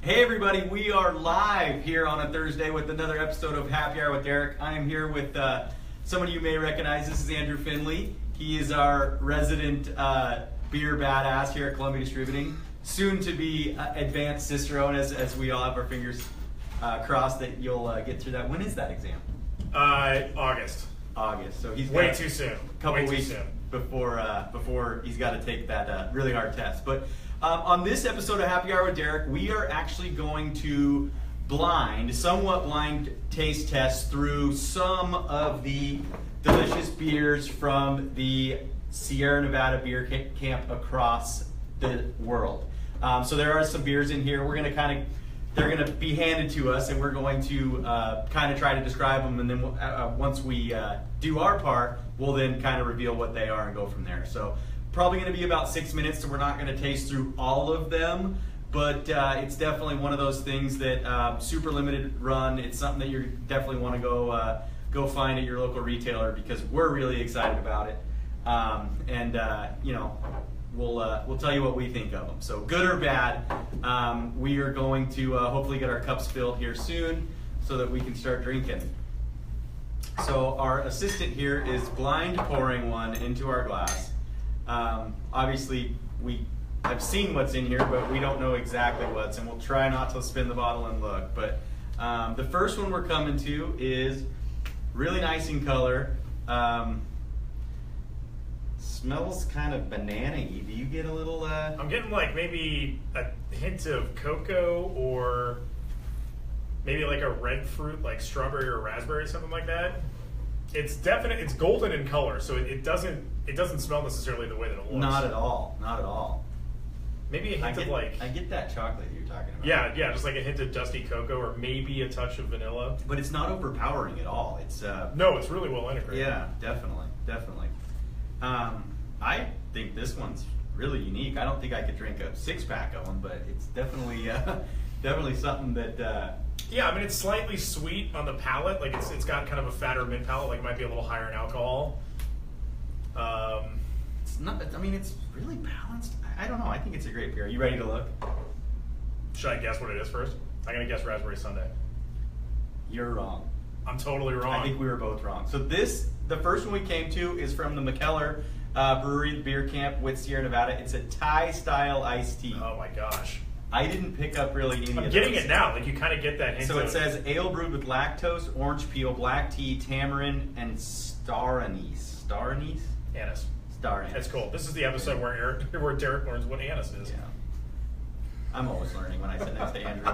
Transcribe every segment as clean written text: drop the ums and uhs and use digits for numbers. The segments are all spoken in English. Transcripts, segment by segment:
Hey everybody, we are live here on a Thursday with another episode of Happy Hour with Derek. I am here with someone you may recognize. This is Andrew Finley. He is our resident beer badass here at Columbia Distributing. Soon to be advanced Cicerone, as we all have our fingers crossed that you'll get through that. When is that exam? August. August. So he's way got too soon. A couple way weeks too soon. before he's got to take that really hard test. But on this episode of Happy Hour with Derek, we are actually going to somewhat blind taste test through some of the delicious beers from the Sierra Nevada Beer Camp across the world. So there are some beers in here. We're going to they're going to be handed to us, and we're going to kind of try to describe them, and then once we do our part, we'll then kind of reveal what they are and go from there. So probably going to be about 6 minutes, so we're not going to taste through all of them, but it's definitely one of those things that super limited run. It's something that you definitely want to go find at your local retailer because we're really excited about it, We'll tell you what we think of them. So good or bad, we are going to hopefully get our cups filled here soon so that we can start drinking. So our assistant here is blind pouring one into our glass. Obviously, we have seen what's in here, but we don't know exactly what's, and we'll try not to spin the bottle and look. But the first one we're coming to is really nice in color. Smells kind of banana-y. Do you get a little... I'm getting like maybe a hint of cocoa or maybe like a red fruit, like strawberry or raspberry, something like that. It's golden in color, so it doesn't smell necessarily the way that it looks. Not at all. Not at all. Maybe a hint of like... I get that chocolate you're talking about. Yeah, just like a hint of dusty cocoa or maybe a touch of vanilla. But it's not overpowering at all. It's no, it's really well integrated. Yeah, definitely. I think this one's really unique. I don't think I could drink a six-pack of them, but it's definitely something that... Yeah, I mean, it's slightly sweet on the palate. Like, it's got kind of a fatter mid palate. Like, it might be a little higher in alcohol. It's not... I mean, it's really balanced. I don't know. I think it's a great beer. Are you ready to look? Should I guess what it is first? I'm going to guess Raspberry Sundae. You're wrong. I'm totally wrong. I think we were both wrong. So the first one we came to is from the McKellar Brewery, the Beer Camp with Sierra Nevada. It's a Thai-style iced tea. Oh my gosh. I didn't pick up really any of those. I'm getting it now. Like, you kind of get that hint. So it says ale brewed with lactose, orange peel, black tea, tamarind, and star anise. Star anise? Anise. Star anise. That's cool. This is the episode where Derek learns what anise is. Yeah. I'm always learning when I sit next to Andrew.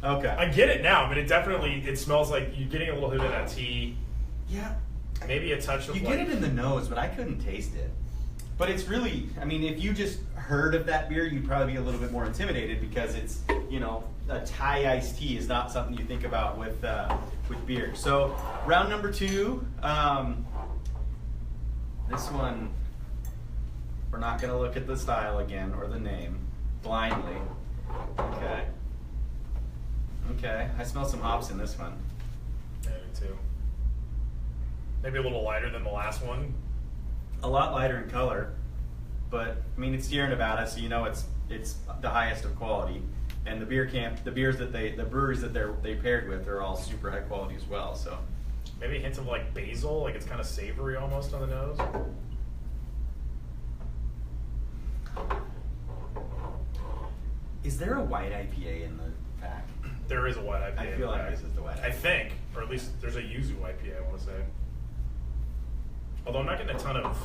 Okay. I get it now, but it smells like you're getting a little bit of that tea. Yeah. Maybe a touch of You get it in the nose, but I couldn't taste it. But it's really, I mean, if you just heard of that beer, you'd probably be a little bit more intimidated because it's, a Thai iced tea is not something you think about with beer. So round number 2, this one, we're not going to look at the style again or the name blindly. Okay, I smell some hops in this one. Yeah, me too. Maybe a little lighter than the last one. A lot lighter in color, but I mean it's Sierra Nevada, so it's the highest of quality. And the Beer Camp, the breweries that they paired with are all super high quality as well. So maybe a hint of like basil, like it's kind of savory almost on the nose. Is there a white IPA in the pack? There is a white IPA. I feel like this is the white IPA. I think, or at least there's a yuzu IPA, I want to say. Although I'm not getting a ton of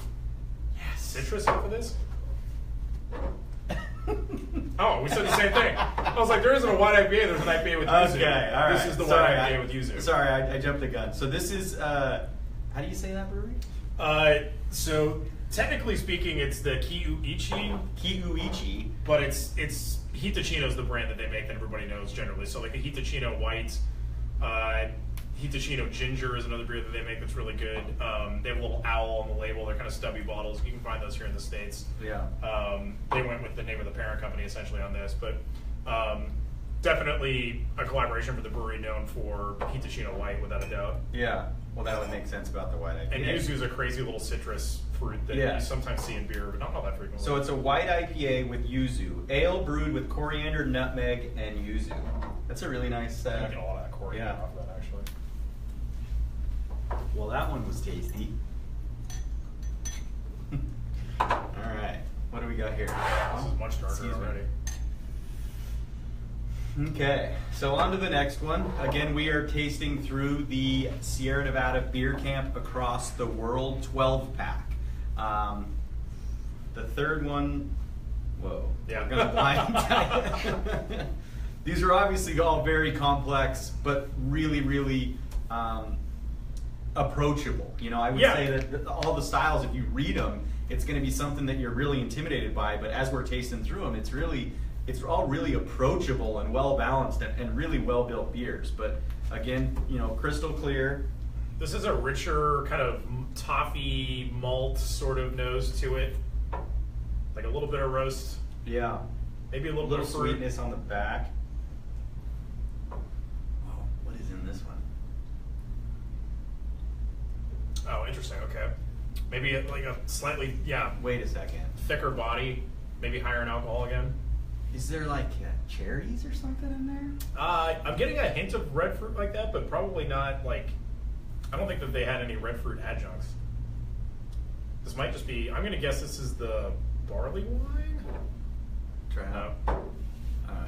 citrus off of this. Oh, we said the same thing. I was like, there isn't a white IPA, there's an IPA with yuzu. Okay, all right. This is the white IPA with yuzu. Sorry, I jumped the gun. So this is, how do you say that brewery? So technically speaking, it's the Kiuichi. Kiuichi. But it's Hitachino's the brand that they make that everybody knows generally. So like the Hitachino White, Hitachino Ginger is another beer that they make that's really good. They have a little owl on the label. They're kind of stubby bottles. You can find those here in the States. Yeah. They went with the name of the parent company essentially on this, but definitely a collaboration for the brewery known for Hitachino White without a doubt. Yeah. Well, that would make sense about the white IPA. And yuzu is a crazy little citrus fruit that Yeah. you sometimes see in beer, but not all that frequently. So it's a white IPA with yuzu, ale brewed with coriander, nutmeg, and yuzu. That's a really nice. I get a lot of that coriander yeah. off of that, actually. Well, that one was tasty. All right, what do we got here? This is much darker Excuse me. already. Okay, so on to the next one. Again, we are tasting through the Sierra Nevada Beer Camp Across the World 12-pack. The third one, whoa. Yeah. We're gonna blind. These are obviously all very complex, but really, really approachable. You know, I would Yeah. say that all the styles, if you read them, it's going to be something that you're really intimidated by. But as we're tasting through them, it's all really approachable and well balanced and really well built beers. But again, you know, crystal clear. This is a richer kind of toffee malt sort of nose to it. Like a little bit of roast, Yeah, maybe a a little little bit of fruit. sweetness on the back. Oh, what is in this one? Oh, interesting. Okay, maybe like a slightly Wait a second. thicker body, maybe higher in alcohol again. Is there like cherries or something in there? I'm getting a hint of red fruit like that, but probably not like. I don't think that they had any red fruit adjuncts. This might just be. I'm gonna guess this is the barley wine. Try it No, out.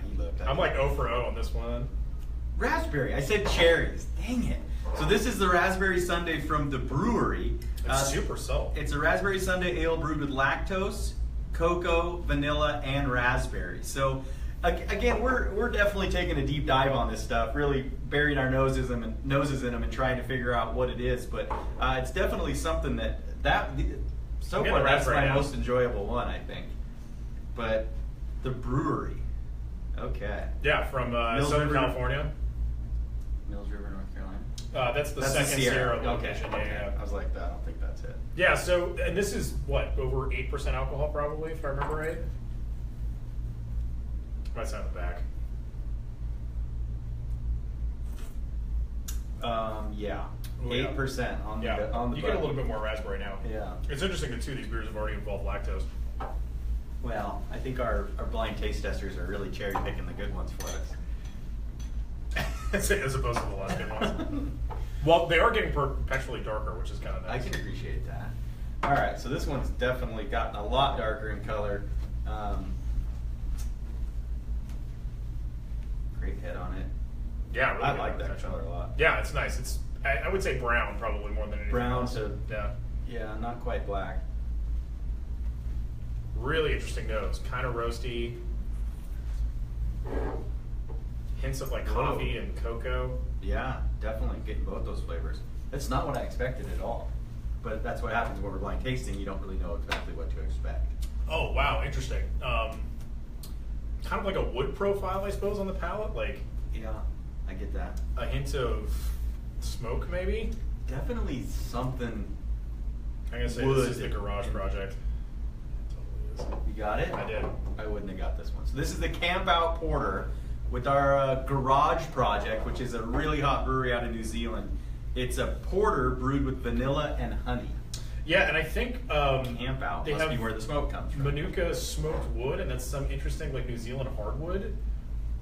He looked. I'm like 0 for 0 on this one. Raspberry. I said cherries. Dang it. So this is the Raspberry Sundae from the brewery. It's super subtle. It's a Raspberry Sundae ale brewed with lactose, cocoa, vanilla, and raspberry. So again, we're definitely taking a deep dive on this stuff, really burying our noses in them and trying to figure out what it is. But it's definitely something so I'm getting far that's raspberry my now. most enjoyable one, I think. But the brewery, okay. Yeah, from Mills Southern River. California. Mills River, North Carolina. That's the That's second the Sierra Okay. location. Okay. Yeah. I was like, I don't think that's it. Yeah, so, and this is what, over 8% alcohol probably, if I remember right? Might sound the back. Yeah, Oh, yeah. 8% on Yeah, the you get a little bit more raspberry now. Yeah. It's interesting that 2 of these beers have already involved lactose. Well, I think our blind taste testers are really cherry picking the good ones for us. As opposed to the last good ones. Well, they are getting perpetually darker, which is kind of I nice. can appreciate that. All right, so this one's definitely gotten a lot darker in color. Great head on it. Yeah, really I good like that protection. color a lot. Yeah, it's nice. It's I would say brown probably more than anything Brown else. to Yeah. yeah, not quite black. Really interesting nose. Kind of roasty. Hints of like Whoa. coffee and cocoa. Yeah, definitely getting both those flavors. That's not what I expected at all. But that's what happens when we're blind tasting. You don't really know exactly what to expect. Oh wow, interesting. Kind of like a wood profile, I suppose, on the palate. Like Yeah, I get that. a hint of smoke, maybe. Definitely something. I'm gonna say Wood. this is the Garage Project. Totally You got it? I did. I wouldn't have got this one. So this is the Camp Out Porter with our Garage Project, which is a really hot brewery out of New Zealand. It's a porter brewed with vanilla and honey. is. Yeah, and I think Camp Out they must have be where the smoke comes from. Manuka smoked wood, and that's some interesting like New Zealand hardwood.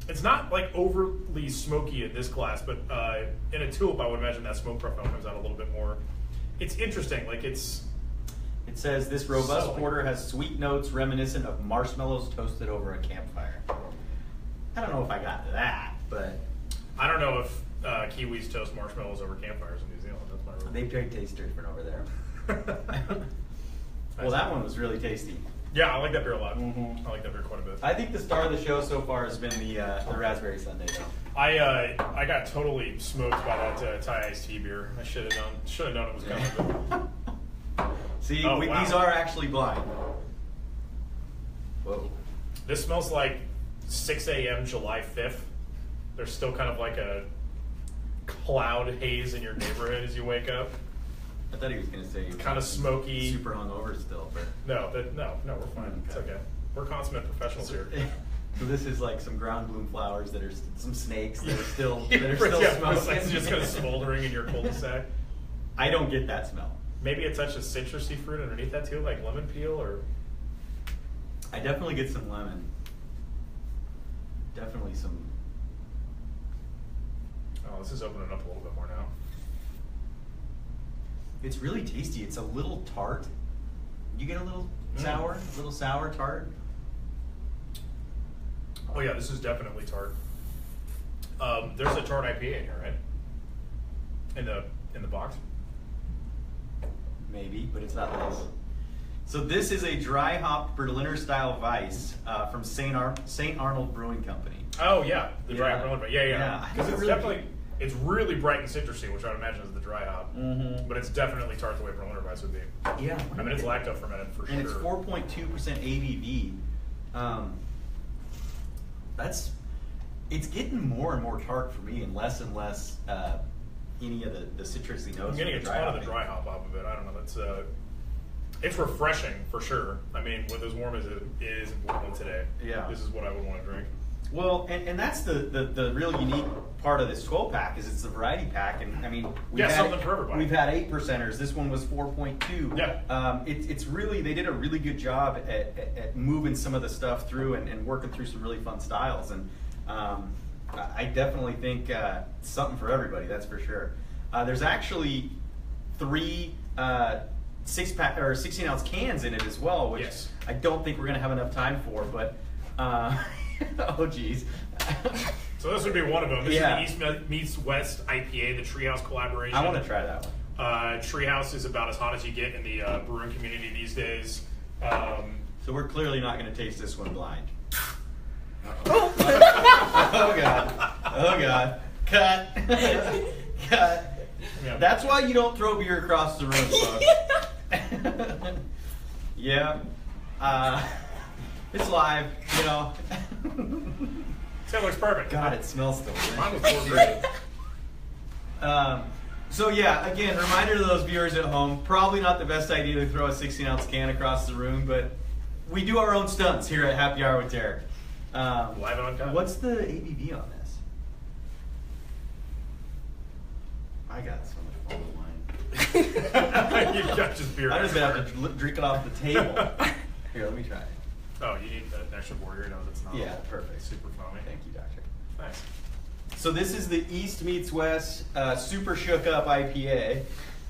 It's not like overly smoky in this glass, but in a tulip, I would imagine that smoke profile comes out a little bit more. It's interesting, like it's It says this robust Subtly. porter has sweet notes reminiscent of marshmallows toasted over a campfire. I don't know if I got that, but I don't know if Kiwis toast marshmallows over campfires in New Zealand. That's my rule. they taste different over there. Well, that one was really tasty. Yeah, I like that beer a lot. Mhm. I like that beer quite a bit. I think the star of the show so far has been the raspberry sundae, though. I got totally smoked by that Thai iced tea beer. I should have known it was coming. See, Oh, wow. these are actually blind. Whoa. This smells like 6 a.m. July 5th. There's still kind of like a cloud haze in your neighborhood as you wake up. I thought he was going to say he was Kinda smoky. super hungover still, but No, we're fine. It's Okay. okay. We're consummate professionals here. so this is like some ground bloom flowers that are some snakes that are still Yeah, smoking. it's just kind of smoldering in your cul-de-sac. I don't get that smell. Maybe a touch of citrusy fruit underneath that too, like lemon peel or. I definitely get some lemon. Definitely some. Oh, this is opening up a little bit more now. It's really tasty. It's a little tart. You get a little sour tart. Oh yeah, this is definitely tart. There's a tart IPA in here, right? In the box. Maybe, but it's not this. So this is a dry hop Berliner style Weiss from St. Arnold Brewing Company. Oh yeah, the dry Yeah. hop. Yeah, Yeah. I Because it's really definitely it's really bright and citrusy, which I would imagine is the dry hop. Mm-hmm. But it's definitely tart the way Berliner Weiss would be. Yeah. I mean, it's lacto fermented for And sure. it's 4.2% ABV. It's getting more and more tart for me, and less any of the citrusy notes. I'm getting a from ton of the hopping. dry hop off of it. I don't know. That's it's refreshing for sure. I mean, with as warm as it is in Portland today, Yeah. this is what I would want to drink. Well, and that's the real unique part of this 12-pack is it's the variety pack, and I mean, Something for everybody. We've had 8%ers. This one was 4.2. Yeah. It's really, they did a really good job at moving some of the stuff through and working through some really fun styles, and I definitely think something for everybody. That's for sure. There's actually 3 6-pack or 16-ounce cans in it as well, which Yes. I don't think we're gonna have enough time for, but. Oh geez. So this would be one of them. This Yeah. is the East Meets West IPA, the Treehouse collaboration. I want to try that one. Treehouse is about as hot as you get in the brewing community these days. So we're clearly not going to taste this one blind. Uh-oh. Oh god. Oh god. Cut. Cut. Yeah. That's why you don't throw beer across the room, folks. Yeah. It's live, you know. That looks perfect. God, it smells Mine was delicious. poured great. So yeah, again, reminder to those viewers at home, probably not the best idea to throw a 16-ounce can across the room, but we do our own stunts here at Happy Hour with Derek. Live and uncut. What's the ABV on this? I got so much fun with wine. You've got just beer. I'm just gonna everywhere. have to drink it off the table. Here, let me try it. Oh, you need an extra border. No, that's not. Yeah, perfect. Super foamy. Thank you, Doctor. Nice. So this is the East Meets West Super Shook Up IPA.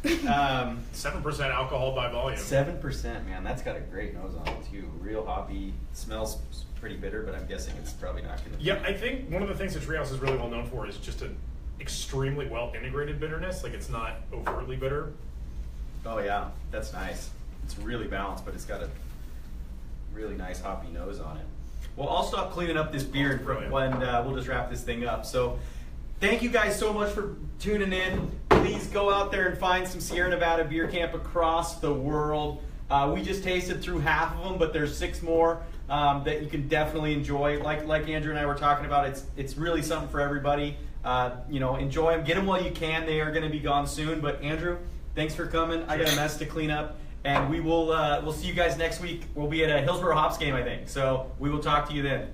7% alcohol by volume. 7%, man. That's got a great nose on it too. Real hoppy. Smells pretty bitter, but I'm guessing it's probably not going to. Yeah, I think one of the things that Treehouse is really well known for is just an extremely well integrated bitterness. Like it's not overtly bitter. Oh yeah, that's nice. It's really balanced, but it's got a really nice hoppy nose on it. Well, I'll stop cleaning up this beer Brilliant. when we'll just wrap this thing up. So thank you guys so much for tuning in. Please go out there and find some Sierra Nevada Beer Camp across the world. We just tasted through half of them, but there's 6 more that you can definitely enjoy. Like Andrew and I were talking about, it's really something for everybody. Enjoy them. Get them while you can. They are going to be gone soon. But Andrew, thanks for coming. I got a mess to clean up. And we'll see you guys next week. We'll be at a Hillsborough Hops game, I think. So we will talk to you then.